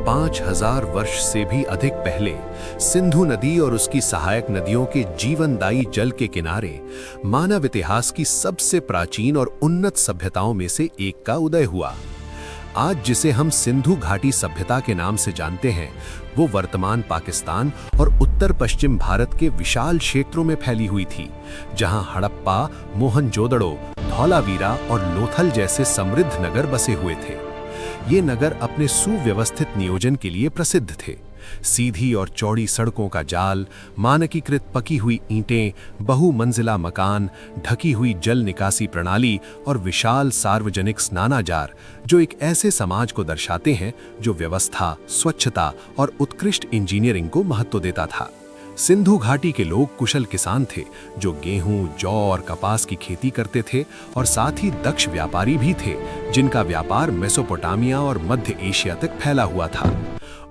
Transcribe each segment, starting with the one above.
5000 वर्ष से भी अधिक पहले सिंधु नदी और उसकी सहायक नदियों के जीवनदायी जल के किनारे मानव इतिहास की सबसे प्राचीन और उन्नत सभ्यताओं में से एक का उदय हुआ। आज जिसे हम सिंधु घाटी सभ्यता के नाम से जानते हैं, वो वर्तमान पाकिस्तान और उत्तर पश्चिम भारत के विशाल क्षेत्रों में फैली हुई थी, जहां हड़प्पा, मोहनजोदड़ो, धौलावीरा और लोथल जैसे समृद्ध नगर बसे हुए थे। ये नगर अपने सुव्यवस्थित नियोजन के लिए प्रसिद्ध थे। सीधी और चौड़ी सड़कों का जाल, मानकीकृत पकी हुई ईंटें, बहुमंजिला मकान, ढकी हुई जल निकासी प्रणाली और विशाल सार्वजनिक स्नानागार, जो एक ऐसे समाज को दर्शाते हैं जो व्यवस्था, स्वच्छता और उत्कृष्ट इंजीनियरिंग को महत्व देता था। सिंधु घाटी के लोग कुशल किसान थे, जो गेहूं, जौ और कपास की खेती करते थे और साथ ही दक्ष व्यापारी भी थे, जिनका व्यापार मेसोपोटामिया और मध्य एशिया तक फैला हुआ था।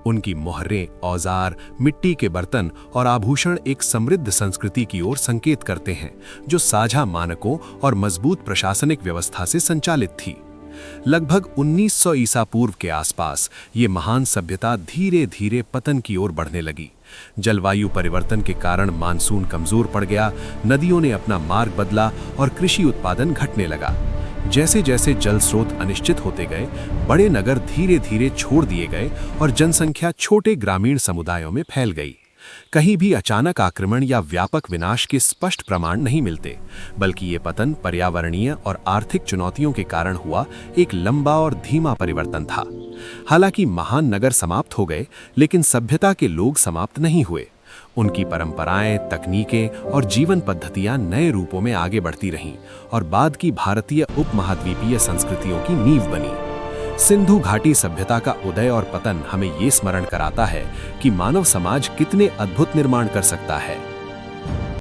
उनकी मोहरें, औजार, मिट्टी के बर्तन और आभूषण एक समृद्ध संस्कृति की ओर संकेत करते हैं, जो साझा मानकों और मजबूत प्रशासनिक व्यवस्था से संचालित थी। लगभग 1900 ईसा पूर्व के आसपास ये महान सभ्यता धीरे धीरे पतन की ओर बढ़ने लगी। जलवायु परिवर्तन के कारण मानसून कमजोर पड़ गया, नदियों ने अपना मार्ग बदला और कृषि उत्पादन घटने लगा। जैसे जैसे जल स्रोत अनिश्चित होते गए, बड़े नगर धीरे धीरे छोड़ दिए गए और जनसंख्या छोटे ग्रामीण समुदायों में फैल गई। कहीं भी अचानक आक्रमण या व्यापक विनाश के स्पष्ट प्रमाण नहीं मिलते, बल्कि ये पतन पर्यावरणीय और आर्थिक चुनौतियों के कारण हुआ एक लंबा और धीमा परिवर्तन था। हालांकि महान नगर समाप्त हो गए, लेकिन सभ्यता के लोग समाप्त नहीं हुए। उनकी परंपराएं, तकनीकें और जीवन पद्धतियां नए रूपों में आगे बढ़ती रहीं और बाद की भारतीय उपमहाद्वीपीय संस्कृतियों की नींव बनी। सिंधु घाटी सभ्यता का उदय और पतन हमें ये स्मरण कराता है कि मानव समाज कितने अद्भुत निर्माण कर सकता है।